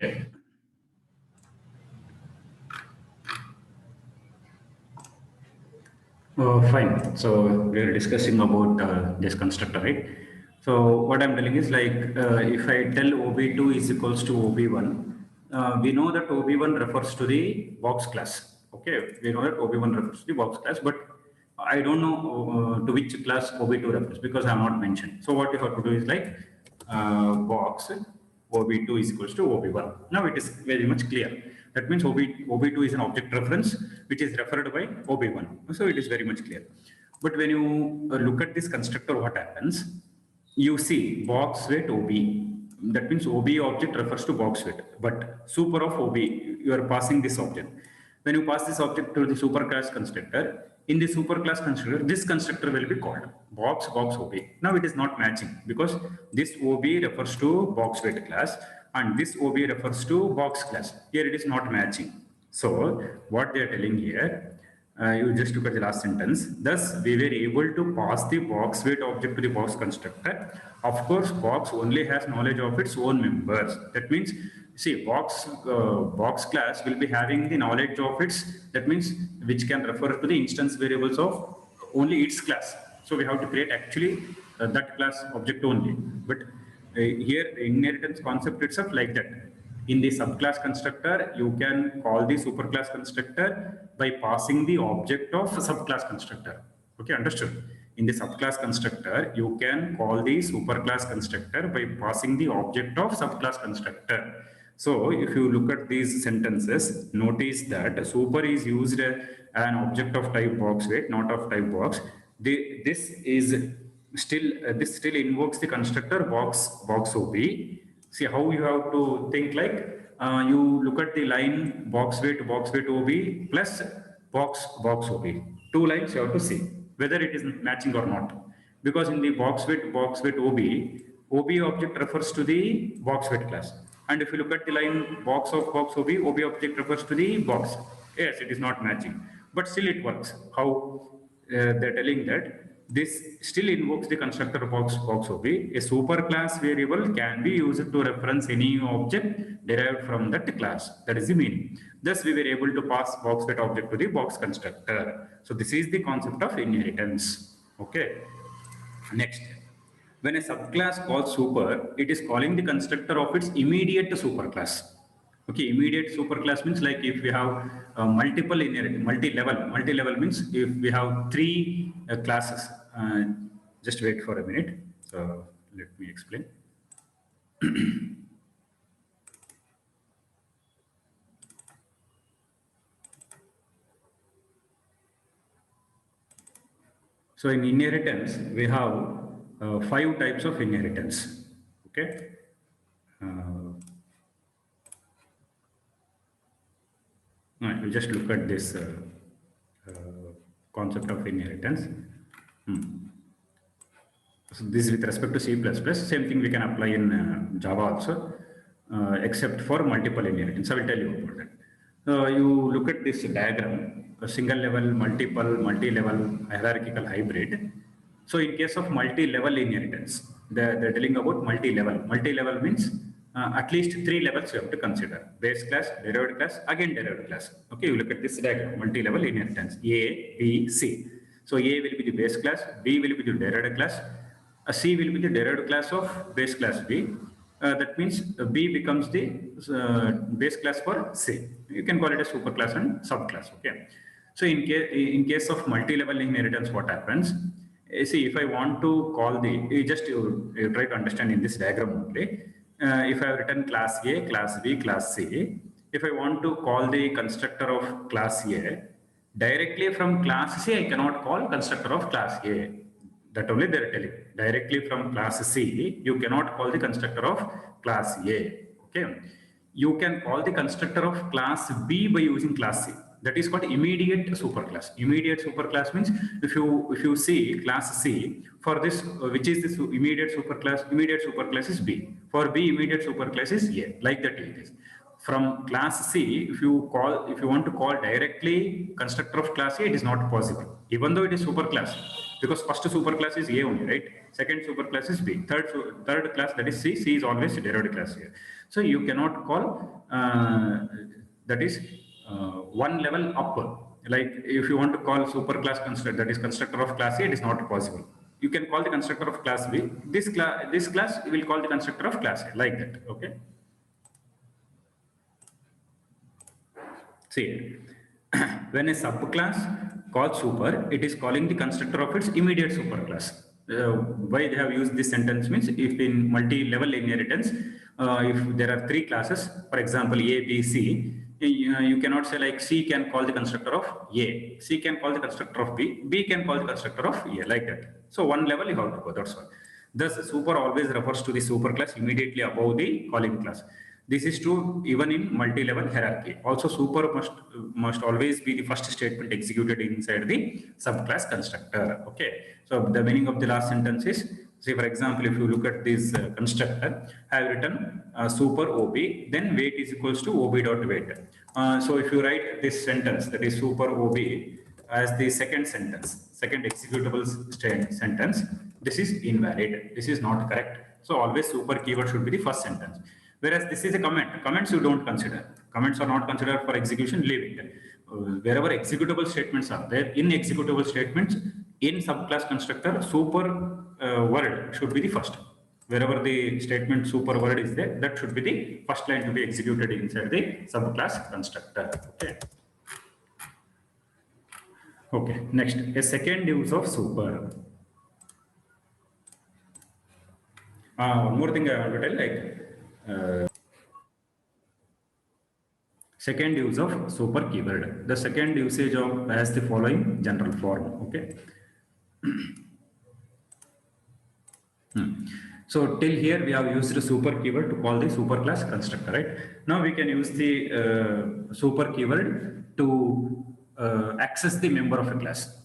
Yeah. Fine. So we are discussing about this constructor, right? So what I'm telling is like if I tell OB2 is equals to OB1, we know that OB1 refers to the box class. Okay, we know that OB1 refers to the box class, but I don't know to which class OB2 refers because I have not mentioned. So what you have to do is like box OB2 is equals to OB1. Now it is very much clear. That means OB2 is an object reference which is referred by OB1. So it is very much clear. But when you look at this constructor, what happens? You see box weight OB. That means OB object refers to box weight. But super of OB, you are passing this object. When you pass this object to the superclass constructor, in the superclass constructor, this constructor will be called box OB. Now it is not matching because this OB refers to box weight class and this OB refers to box class. Here it is not matching. So what they are telling here, you just look at the last sentence. Thus, we were able to pass the box weight object to the box constructor. Of course, box only has knowledge of its own members. That means, see, box class will be having the knowledge of its. That means which can refer to the instance variables of only its class. So we have to create actually that class object only. But here, the inheritance concept itself like that. In the subclass constructor, you can call the superclass constructor by passing the object of subclass constructor. Okay, understood? In the subclass constructor, you can call the superclass constructor by passing the object of subclass constructor. So, if you look at these sentences, notice that super is used an object of type box weight, not of type box. This is this still invokes the constructor box OB. See how you have to think like you look at the line box weight OB plus box OB. Two lines you have to see whether it is matching or not. Because in the box weight OB object refers to the box weight class. And if you look at the line box OB object refers to the box. Yes, it is not matching. But still it works. How they're telling that this still invokes the constructor box OB. A superclass variable can be used to reference any object derived from that class. That is the meaning. Thus, we were able to pass box weight object to the box constructor. So this is the concept of inheritance. Okay. Next, when a subclass calls super, it is calling the constructor of its immediate superclass. Okay, immediate superclass means like if we have multiple inherit, multi-level means if we have three classes. Just wait for a minute. So let me explain. So in inheritance, we have 5 types of inheritance. Okay. You just look at this concept of inheritance. So this is with respect to C++. Same thing we can apply in Java also, except for multiple inheritance. I will tell you about that. You look at this diagram, a single level, multi-level, hierarchical hybrid. So in case of multi-level inheritance, they're telling about multi-level. Multi-level means at least 3 levels you have to consider. Base class, derived class, again derived class. Okay, you look at this diagram, multi-level inheritance, A, B, C. So A will be the base class, B will be the derived class, C will be the derived class of base class B. That means B becomes the base class for C. You can call it a superclass and subclass. Okay. So in case of multi-level inheritance, what happens? See, if I want to call you try to understand in this diagram only. If I have written class A, class B, class C, if I want to call the constructor of class A, directly from class C, I cannot call constructor of class A. That only they are telling. Directly from class C, you cannot call the constructor of class A. Okay. You can call the constructor of class B by using class C. That is called immediate superclass. Immediate superclass means if you see class C, for this which is this immediate superclass is B. For B, immediate superclass is A. Like that it is. From class C, if you want to call directly constructor of class A, it is not possible. Even though it is superclass, because first superclass is A only, right? Second superclass is B. Third class, that is C. C is always derived class here. So you cannot call that is one level up. Like if you want to call superclass constructor, that is constructor of class A, it is not possible. You can call the constructor of class B. This class will call the constructor of class A, like that. Okay. See, when a subclass calls super, it is calling the constructor of its immediate superclass. Why they have used this sentence means if in multi-level inheritance, if there are three classes, for example, A, B, C, you cannot say like C can call the constructor of A, C can call the constructor of B, B can call the constructor of A, like that. So one level you have to go, that's all. Thus, super always refers to the superclass immediately above the calling class. This is true even in multi-level hierarchy. Also, super must always be the first statement executed inside the subclass constructor. Okay. So the meaning of the last sentence is, say for example, if you look at this constructor, I have written super OB, then weight is equals to OB dot weight. So if you write this sentence, that is super OB, as the second sentence, second executable sentence, this is invalid. This is not correct. So always super keyword should be the first sentence. Whereas this is a comment. Comments you don't consider. Comments are not considered for execution, leave it. Wherever executable statements are there, in executable statements, in subclass constructor, super word should be the first. Wherever the statement super word is there, that should be the first line to be executed inside the subclass constructor. Okay. Okay, next, a second use of super. One more thing I want to tell, like, second use of super keyword. The second usage of has the following general form. Okay. So till here we have used the super keyword to call the superclass constructor, right? Now we can use the super keyword to access the member of a class.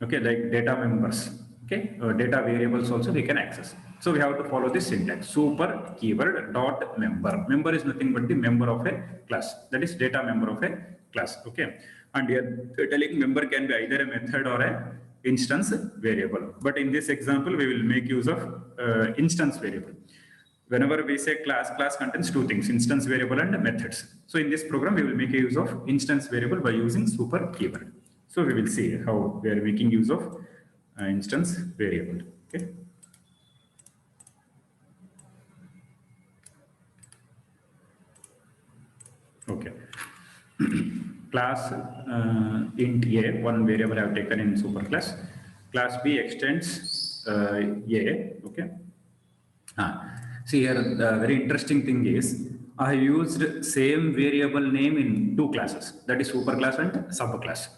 Okay, like data members. Okay, data variables also we can access. So we have to follow this syntax: super keyword dot member. Member is nothing but the member of a class. That is data member of a class. Okay, and here telling member can be either a method or a instance variable. But in this example, we will make use of instance variable. Whenever we say class, class contains two things: instance variable and methods. So in this program, we will make use of instance variable by using super keyword. So we will see how we are making use of instance variable. Okay. Okay. Class int a, one variable I have taken in superclass. Class B extends a. Okay. See here, the very interesting thing is I used same variable name in two classes, that is superclass and subclass.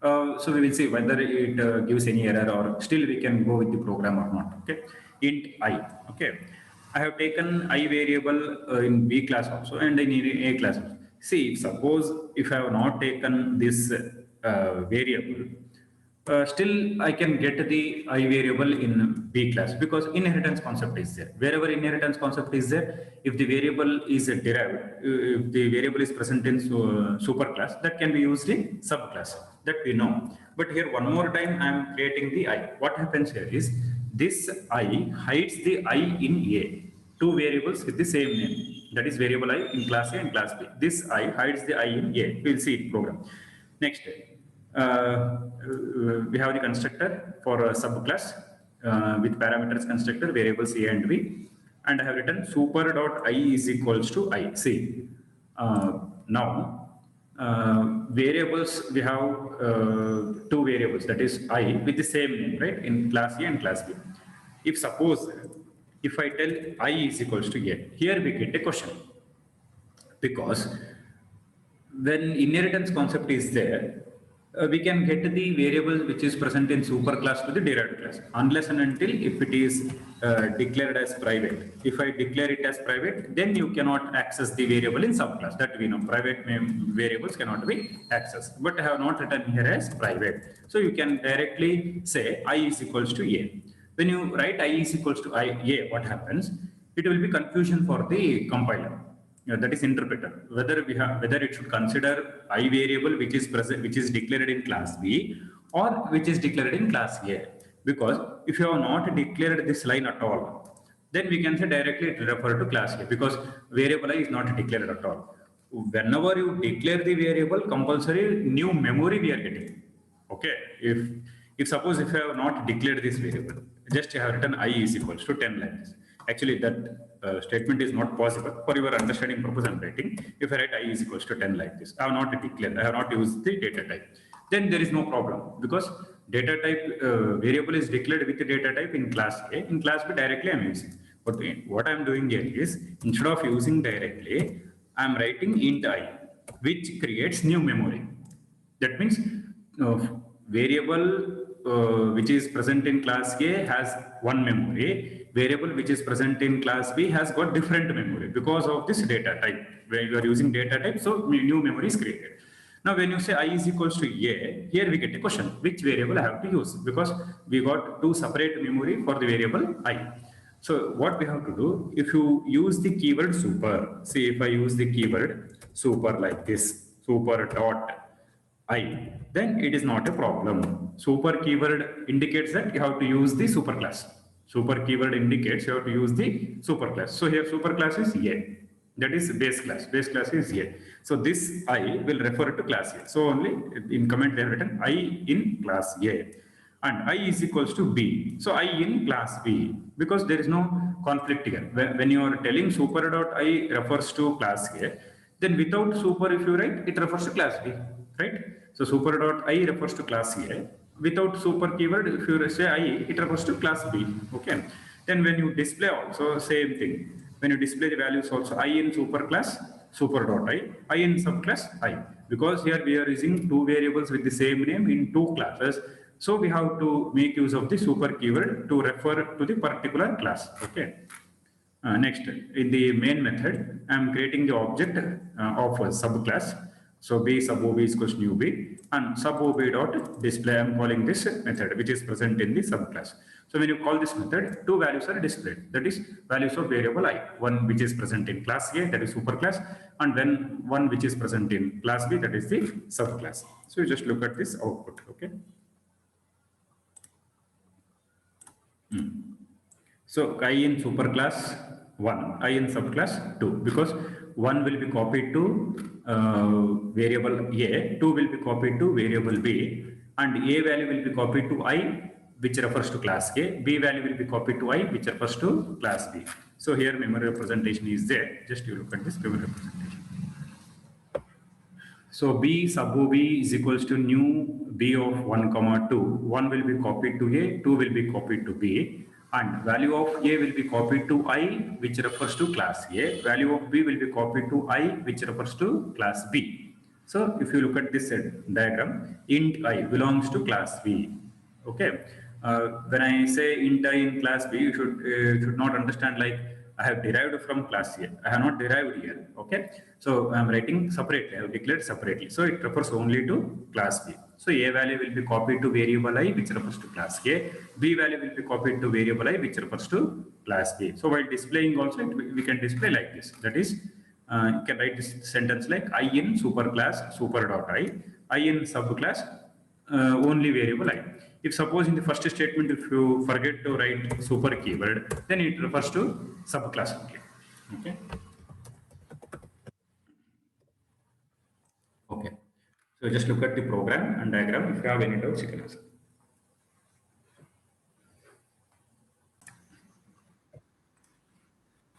So we will see whether it gives any error or still we can go with the program or not. Okay. Int I. Okay. I have taken I variable in B class also and in A class also. See, suppose if I have not taken this variable, still I can get the I variable in B class because inheritance concept is there. Wherever inheritance concept is there, if the variable is derived, if the variable is present in superclass, that can be used in subclass. That we know. But here one more time I am creating the I. What happens here is this I hides the I in A. Two variables with the same name. That is variable I in class A and class B. This I hides the I in A. We will see it program. Next, we have the constructor for a subclass with parameters constructor variables A and B. And I have written super dot I is equals to I. See, now variables, we have two variables, that is I with the same name, right, in class A and class B. If suppose, if I tell I is equals to A, here we get a question. Because when inheritance concept is there, we can get the variable which is present in superclass to the derived class, unless and until if it is declared as private. If I declare it as private, then you cannot access the variable in subclass. That we know, private variables cannot be accessed. But I have not written here as private. So you can directly say I is equals to A. When you write I is equals to A, what happens? It will be confusion for the compiler. That is interpreter, whether it should consider I variable which is present, which is declared in class B, or which is declared in class A. Because if you have not declared this line at all, then we can say directly it refer to class A, because variable I is not declared at all. Whenever you declare the variable, compulsory new memory we are getting. Okay, if suppose if I have not declared this variable, just I have written I is equals to 10 like this. Actually, that statement is not possible. For your understanding purpose, I am writing. If I write I is equals to 10 like this, I have not declared, I have not used the data type. Then there is no problem, because data type variable is declared with the data type in class A. In class B, directly I am using. But what I am doing here is, instead of using directly, I am writing int I, which creates new memory. That means variable which is present in class A has one memory, variable which is present in class B has got different memory because of this data type. When you are using data type, so new memory is created. Now, when you say I is equals to A, here we get a question, which variable I have to use, because we got two separate memory for the variable I. So what we have to do, if you use the keyword super, see if I use the keyword super like this, super dot I, then it is not a problem. Super keyword indicates that you have to use the superclass. Super keyword indicates you have to use the superclass. So here superclass is A. That is base class. Base class is A. So this I will refer to class A. So only in comment they have written I in class A. And I is equals to B. So I in class B, because there is no conflict here. When you are telling super dot I refers to class A, then without super if you write, it refers to class B, right? So super dot I refers to class A. Without super keyword, if you say I, it refers to class B, okay? Then when you display also, same thing. When you display the values also, I in superclass, super dot I in subclass I. Because here we are using two variables with the same name in two classes. So we have to make use of the super keyword to refer to the particular class, okay? Next, in the main method, I am creating the object of a subclass. So B sub OB is equals to new B, and sub OB dot display, I am calling this method which is present in the subclass. So when you call this method, two values are displayed. That is values of variable I, one which is present in class A, that is superclass, and then one which is present in class B, that is the subclass. So you just look at this output, okay? So I in superclass 1, I in subclass 2, because 1 will be copied to variable A, 2 will be copied to variable B, and A value will be copied to I, which refers to class A, B value will be copied to I, which refers to class B. So here memory representation is there. Just you look at this memory representation. So B sub OB is equals to new B of 1 comma 2. 1 will be copied to A, 2 will be copied to B, and value of A will be copied to I, which refers to class A. Value of B will be copied to I, which refers to class B. So if you look at this diagram, int I belongs to class B. Okay. When I say int I in class B, you should not understand like I have derived from class A. I have not derived here. Okay. So I am writing separately. I have declared separately. So it refers only to class B. So A value will be copied to variable I, which refers to class A. B value will be copied to variable I, which refers to class B. So while displaying also, we can display like this. That is, you can write this sentence like I in superclass super dot I in subclass only variable I. If suppose in the first statement, if you forget to write super keyword, then it refers to subclass only. Okay. Okay. So just look at the program and diagram. If you have any doubts, you can ask.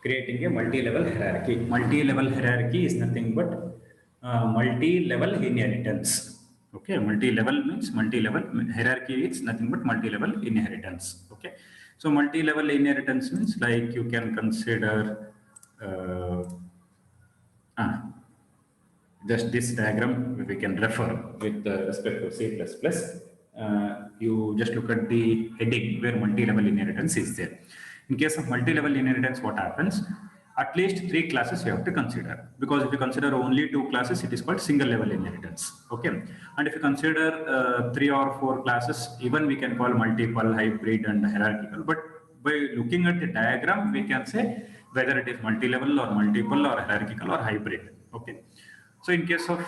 Creating a multi-level hierarchy. Multi-level hierarchy is nothing but multi-level inheritance. Okay, multi-level means multi-level hierarchy is nothing but multi-level inheritance. Okay, so multi-level inheritance means like you can consider just this diagram we can refer with respect to C++. You just look at the heading where multi-level inheritance is there. In case of multi-level inheritance, what happens? At least 3 classes you have to consider, because if you consider only 2 classes, it is called single level inheritance. Okay, and if you consider 3 or 4 classes, even we can call multiple, hybrid, and hierarchical. But by looking at the diagram, we can say whether it is multi-level or multiple or hierarchical or hybrid. Okay. So in case of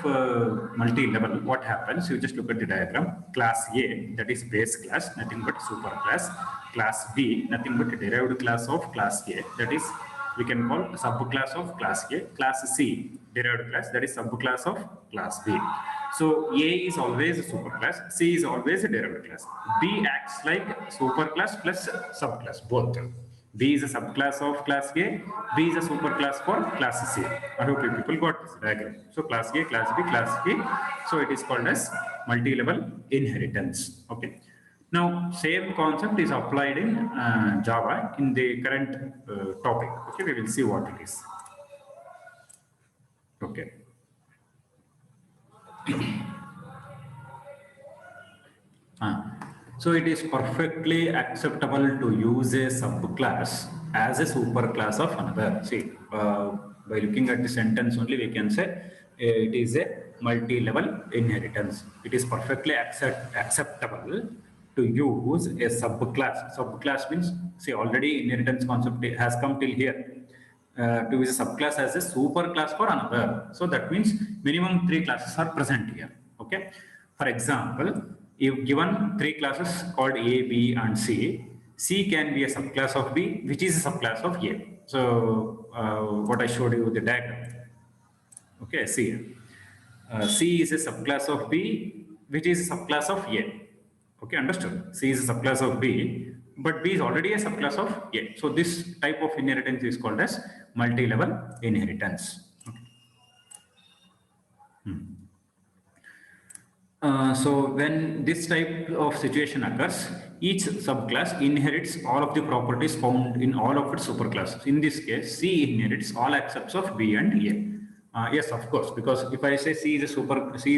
multi-level, what happens? You just look at the diagram. Class A, that is base class, nothing but super class. Class B, nothing but derived class of class A, that is we can call subclass of class A. Class C, derived class, that is subclass of class B. So A is always a superclass, C is always a derived class. B acts like superclass plus subclass, both. B is a subclass of class A, B is a superclass for class C. I hope you people got this diagram. So class A, class B, class A. So it is called as multi-level inheritance. Okay. Now, same concept is applied in Java in the current topic. Okay, we will see what it is. Okay. So it is perfectly acceptable to use a subclass as a superclass of another. See, by looking at the sentence only, we can say it is a multi-level inheritance. It is perfectly acceptable to use a subclass. Subclass means, see, already inheritance concept has come till here. To use a subclass as a superclass for another. So that means minimum 3 classes are present here. Okay. For example, if given 3 classes called A, B, and C, C can be a subclass of B, which is a subclass of A. So what I showed you with the diagram. Okay, C. C is a subclass of B, which is a subclass of A. Okay, understood. C is a subclass of B, but B is already a subclass of A. So this type of inheritance is called as multi-level inheritance. So when this type of situation occurs, each subclass inherits all of the properties found in all of its superclasses. In this case, C inherits all excepts of B and A. Yes, of course, because if I say C is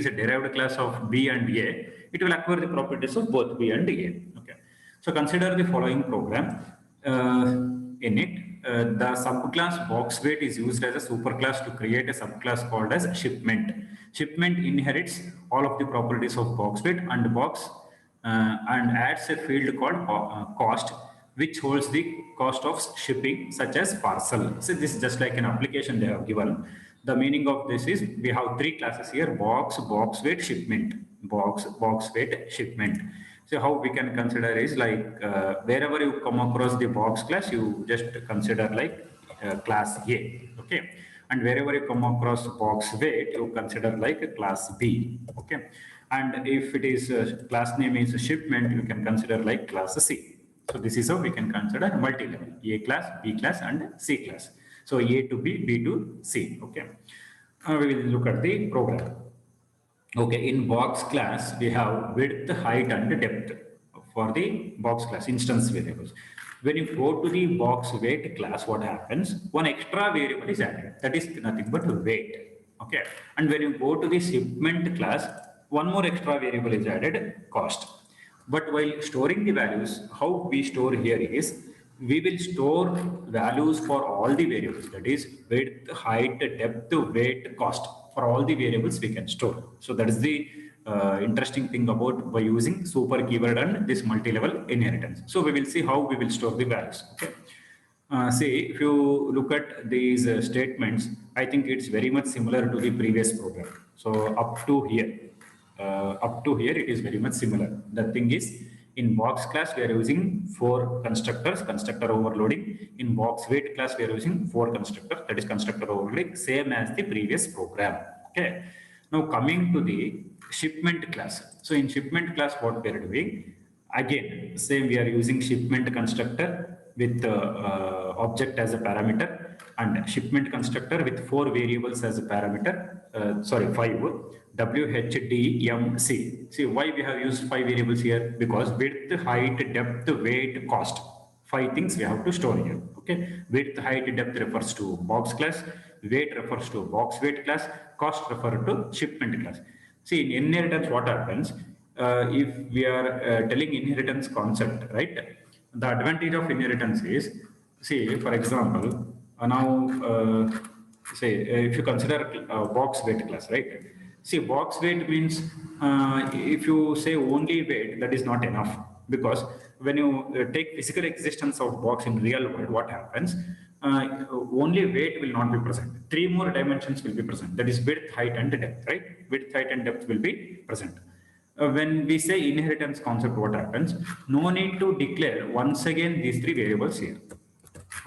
a derived class of B and A, it will acquire the properties of both B and A. Okay. So consider the following program. In it, the subclass box weight is used as a superclass to create a subclass called as shipment. Shipment inherits all of the properties of box weight and box and adds a field called cost, which holds the cost of shipping, such as parcel. So this is just like an application they have given. The meaning of this is we have 3 classes here: box, box weight, shipment. Box, box weight, shipment. So how we can consider is like wherever you come across the box class, you just consider like class A. Okay. And wherever you come across box weight, you consider like a class B. Okay. And if it is class name is shipment, you can consider like class C. So this is how we can consider multi-level: A class, B class, and C class. So A to B, B to C. Okay. We will look at the program. Okay, in box class, we have width, height, and depth for the box class instance variables. When you go to the box weight class, what happens? One extra variable is added. That is nothing but weight. Okay. And when you go to the shipment class, one more extra variable is added: cost. But while storing the values, how we store here is, we will store values for all the variables, that is width, height, depth, weight, cost. For all the variables we can store. So that is the interesting thing about by using super keyword and this multi-level inheritance. So we will see how we will store the values. Okay. See, if you look at these statements, I think it's very much similar to the previous program. So up to here it is very much similar. The thing is, in box class we are using 4 constructors, constructor overloading. In box weight class we are using 4 constructors, that is constructor overloading, same as the previous program. Okay. Now coming to the shipment class. So in shipment class, what we are doing, again same, we are using shipment constructor with object as a parameter, and shipment constructor with 4 variables as a parameter. 5. WHDMC. See, why we have used 5 variables here? Because width, height, depth, weight, cost. 5 things we have to store here. Okay. Width, height, depth refers to box class. Weight refers to box weight class. Cost refers to shipment class. See, in inheritance, what happens? If we are telling inheritance concept, right? The advantage of inheritance is, see, for example, if you consider box weight class, right? See, box weight means if you say only weight, that is not enough, because when you take physical existence of box in real world, what happens? only weight will not be present. Three more dimensions will be present. That is width, height, and depth, right? Width, height, and depth will be present. When we say inheritance concept, what happens? No need to declare once again these three variables here.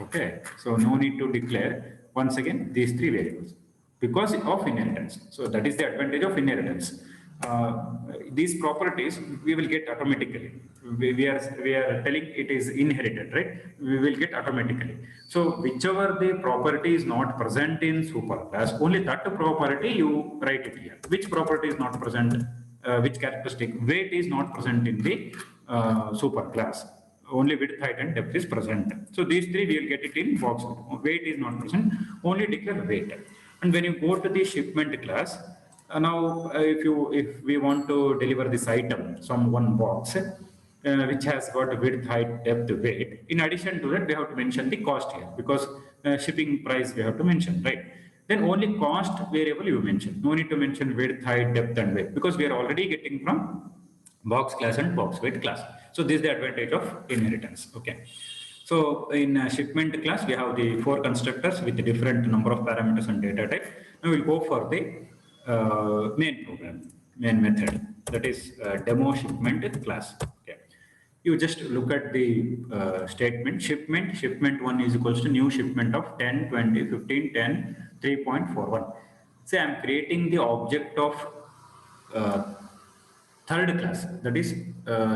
Okay, so no need to declare once again these three variables because of inheritance. So that is the advantage of inheritance. These properties we will get automatically. We are telling it is inherited, right? We will get automatically. So whichever the property is not present in superclass, only that property you write it here. Which property is not present? Which characteristic? Weight is not present in the superclass. Only width, height, and depth is present. So these three we will get it in box. Weight is not present. Only declare weight. And when you go to the shipment class, now if we want to deliver this item, some one box, which has got width, height, depth, weight. In addition to that, we have to mention the cost here because shipping price we have to mention, right? Then only cost variable you mention. No need to mention width, height, depth, and weight because we are already getting from box class and box weight class. So this is the advantage of inheritance. Okay. So in shipment class, we have the 4 constructors with the different number of parameters and data type. Now we'll go for the main program, main method, that is demo shipment class. Okay. You just look at the statement, shipment 1 is equals to new shipment of 10, 20, 15, 10, 3.41. Say I'm creating the object of third class, that is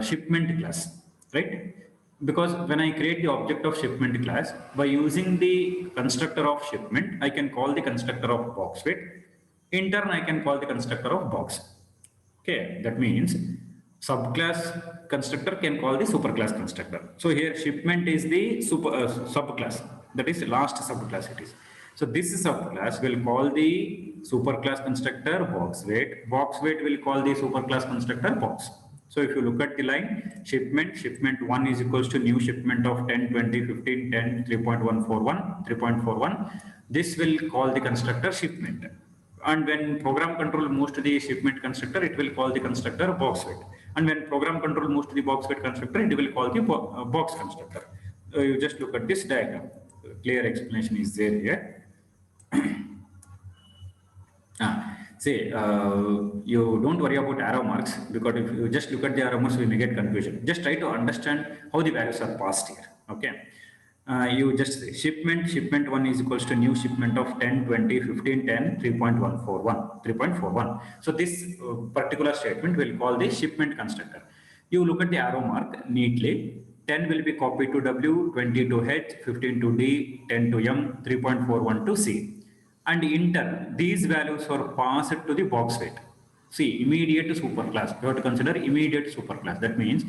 shipment class, right? Because when I create the object of shipment class, by using the constructor of shipment, I can call the constructor of box weight. In turn, I can call the constructor of box. Okay, that means subclass constructor can call the superclass constructor. So here shipment is the subclass, that is the last subclass it is. So this subclass will call the superclass constructor box weight. Box weight will call the superclass constructor box. So if you look at the line, shipment 1 is equals to new shipment of 10, 20, 15, 10, 3.41. This will call the constructor shipment. And when program control moves to the shipment constructor, it will call the constructor box weight. And when program control moves to the box weight constructor, it will call the box constructor. You just look at this diagram. Clear explanation is there here. You don't worry about arrow marks because if you just look at the arrow marks, we may get confusion. Just try to understand how the values are passed here. Okay. You just say shipment 1 is equals to new shipment of 10, 20, 15, 10, 3.41. So this particular statement will call the shipment constructor. You look at the arrow mark neatly. 10 will be copied to W, 20 to H, 15 to D, 10 to M, 3.41 to C. And in turn, these values are passed to the box weight. See, immediate superclass. You have to consider immediate superclass. That means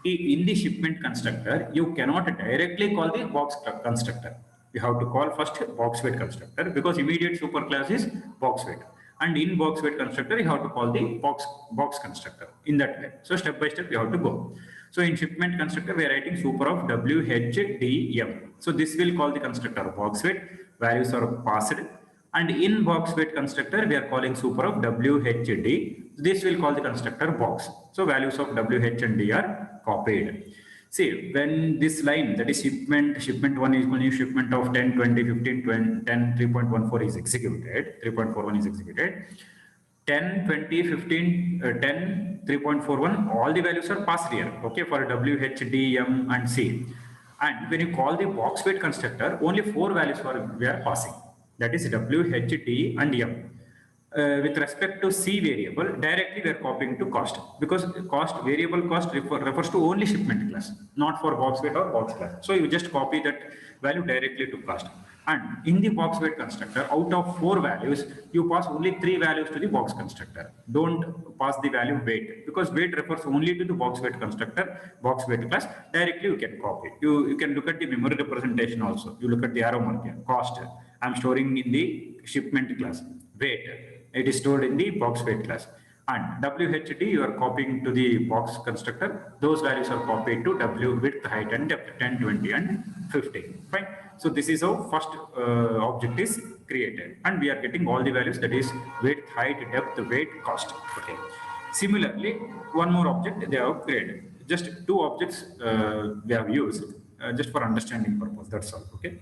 in the shipment constructor, you cannot directly call the box constructor. You have to call first box weight constructor because immediate superclass is box weight. And in box weight constructor, you have to call the box constructor in that way. So step by step, you have to go. So in shipment constructor, we are writing super of W, H, D, M. So this will call the constructor box weight. Values are passed. And in box weight constructor, we are calling super of W, H, D. This will call the constructor box. So values of W, H, and D are copied. See, when this line, that is shipment 1 is equal to shipment of 10, 20, 15, 20, 10, 3.14 is executed, 3.41 is executed. 10, 20, 15, 10, 3.41, all the values are passed here, okay, for W, H, D, M, and C. And when you call the box weight constructor, only 4 values we are passing. That is W, H, D, and M. With respect to C variable, directly we are copying to cost because variable cost refers to only shipment class, not for box weight or box class. So you just copy that value directly to cost. And in the box weight constructor, out of 4 values, you pass only 3 values to the box constructor. Don't pass the value weight because weight refers only to the box weight constructor, box weight class. Directly you can copy. You can look at the memory representation also. You look at the arrow mark here, cost. I'm storing in the shipment class. Weight, it is stored in the box weight class. And WHD, you are copying to the box constructor. Those values are copied to W, width, height, and depth, 10, 20, and 15. Fine. So this is how first object is created. And we are getting all the values, that is width, height, depth, weight, cost. Okay. Similarly, one more object they have created. Just 2 objects we have used just for understanding purpose. That's all. Okay.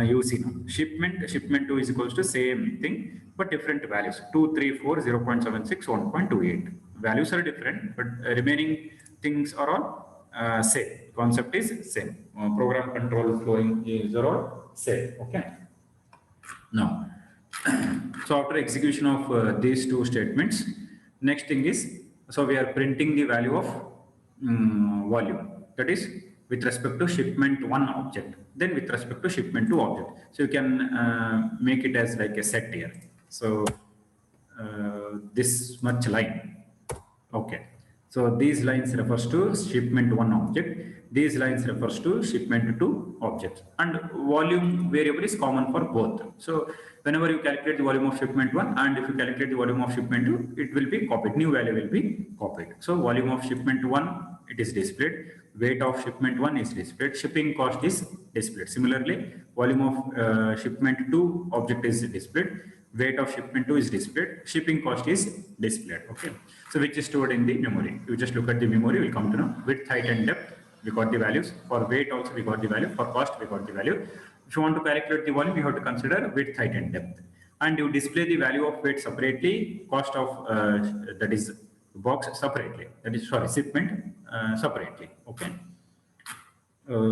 you see now, shipment 2 is equals to same thing, but different values, 2, 3, 4, 0.76, 1.28. Values are different, but remaining things are all same. Concept is same. Program control flowing is all same, okay? Now, so after execution of these two statements, next thing is, so we are printing the value of volume. That is with respect to shipment 1 object, then with respect to shipment 2 object. So you can make it as like a set here. So this much line. Okay. So these lines refers to shipment 1 object. These lines refers to shipment 2 objects. And volume variable is common for both. So whenever you calculate the volume of shipment 1 and if you calculate the volume of shipment 2, it will be copied. New value will be copied. So volume of shipment 1, it is displayed. Weight of shipment 1 is displayed. Shipping cost is displayed. Similarly, volume of shipment 2 object is displayed. Weight of shipment 2 is displayed, shipping cost is displayed, okay? So which is stored in the memory. You just look at the memory, we'll come to know width, height and depth, we got the values. For weight also we got the value, for cost we got the value. If you want to calculate the volume, you have to consider width, height and depth. And you display the value of weight separately, cost of that is box separately, that is sorry, shipment separately, okay?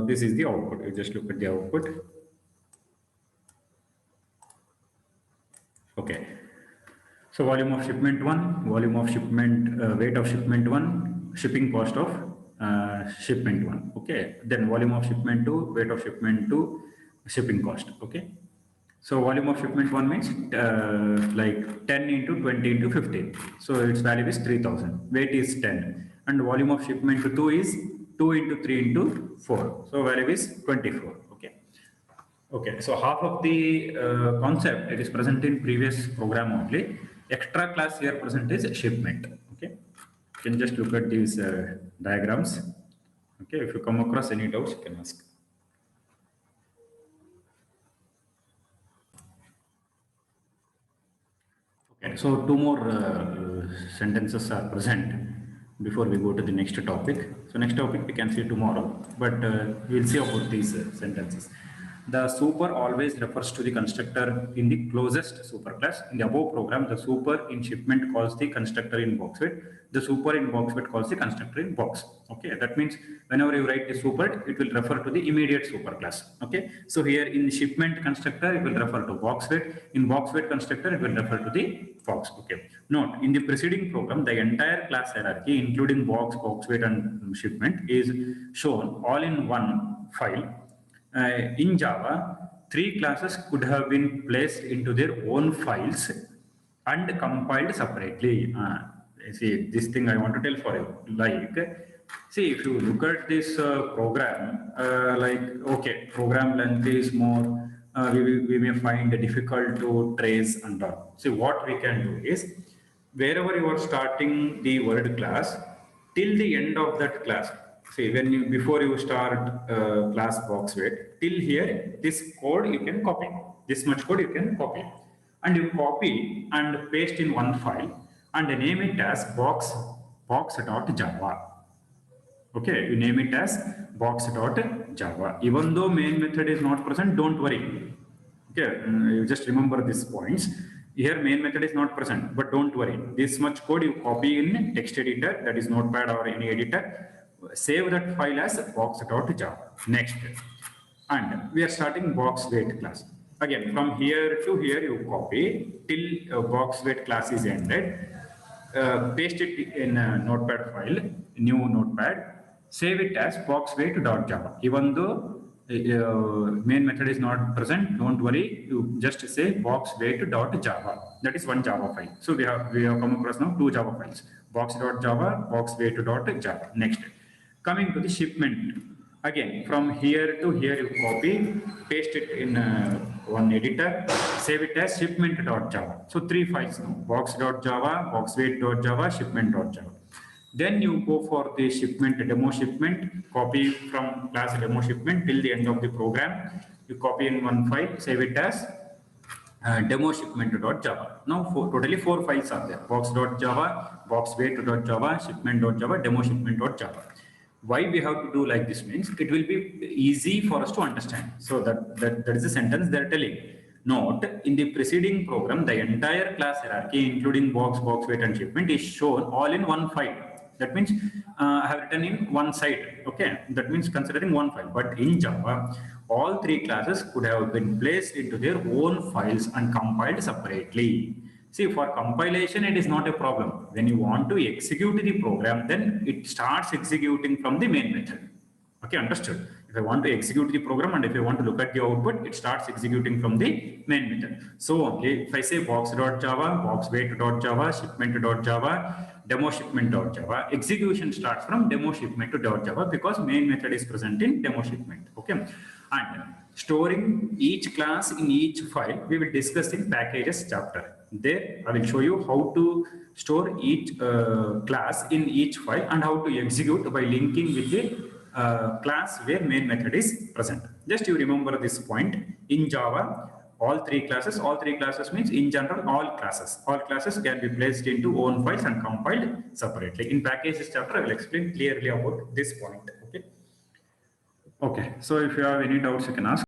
This is the output, you just look at the output. Okay, so volume of shipment 1, volume of shipment, weight of shipment 1, shipping cost of shipment 1, okay. Then volume of shipment 2, weight of shipment 2, shipping cost, okay. So volume of shipment 1 means like 10 into 20 into 15. So its value is 3000, weight is 10. And volume of shipment 2 is 2 into 3 into 4. So value is 24, okay. Okay, so half of the concept it is present in previous program only. Extra class here present is shipment. Okay, you can just look at these diagrams. Okay, if you come across any doubts, you can ask. Okay, so two more sentences are present before we go to the next topic. So next topic we can see tomorrow, but we'll see about these sentences. The super always refers to the constructor in the closest superclass. In the above program, the super in shipment calls the constructor in box weight. The super in box weight calls the constructor in box. Okay, that means whenever you write the super, it will refer to the immediate superclass. Okay, so here in shipment constructor, it will refer to box weight. In box weight constructor, it will refer to the box. Okay, note in the preceding program, the entire class hierarchy, including box, box weight, and shipment, is shown all in one file. In Java, 3 classes could have been placed into their own files and compiled separately. See, this thing I want to tell for you. Like, see, if you look at this program, like, okay, program length is more, we may find it difficult to trace and all. See, what we can do is, wherever you are starting the word class, till the end of that class, see, when you before you start class box weight, till here, this code you can copy. This much code you can copy. And you copy and paste in one file and name it as box.java. Okay, you name it as box.java. Even though main method is not present, don't worry. Okay, you just remember these points. Here main method is not present, but don't worry. This much code you copy in text editor, that is Notepad or any editor. Save that file as box.java. Next, and we are starting box weight class. Again, from here to here you copy till box weight class is ended. Paste it in a notepad file, new notepad, save it as boxweight.java. Even though main method is not present, don't worry, you just say boxweight.java. That is one Java file. So we have come across now 2 Java files, box.java, boxweight.java. Next, coming to the shipment. Again, from here to here you copy, paste it in one editor, save it as shipment.java. So 3 files now, box.java, boxweight.java, shipment.java. Then you go for the shipment, demo shipment, copy from class demo shipment till the end of the program. You copy in one file, save it as demo shipment.java. Now totally 4 files are there, box.java, boxweight.java, shipment.java, demo shipment.java. Why we have to do like this means it will be easy for us to understand. So that is the sentence they're telling. Note, in the preceding program, the entire class hierarchy, including box, weight, and shipment, is shown all in one file. That means I have written in one side. Okay, that means considering one file. But in Java, all three classes could have been placed into their own files and compiled separately. See, for compilation, it is not a problem. When you want to execute the program, then it starts executing from the main method. Okay, understood. If I want to execute the program and if I want to look at the output, it starts executing from the main method. So only if I say box.java, boxweight.java, shipment.java, demo shipment.java, execution starts from demo shipment.java because main method is present in demo shipment. Okay, and storing each class in each file, we will discuss in packages chapter. There, I will show you how to store each class in each file and how to execute by linking with the class where main method is present. Just you remember this point. In Java, all three classes means in general all classes can be placed into own files and compiled separately. In packages chapter, I will explain clearly about this point. Okay. So if you have any doubts, you can ask.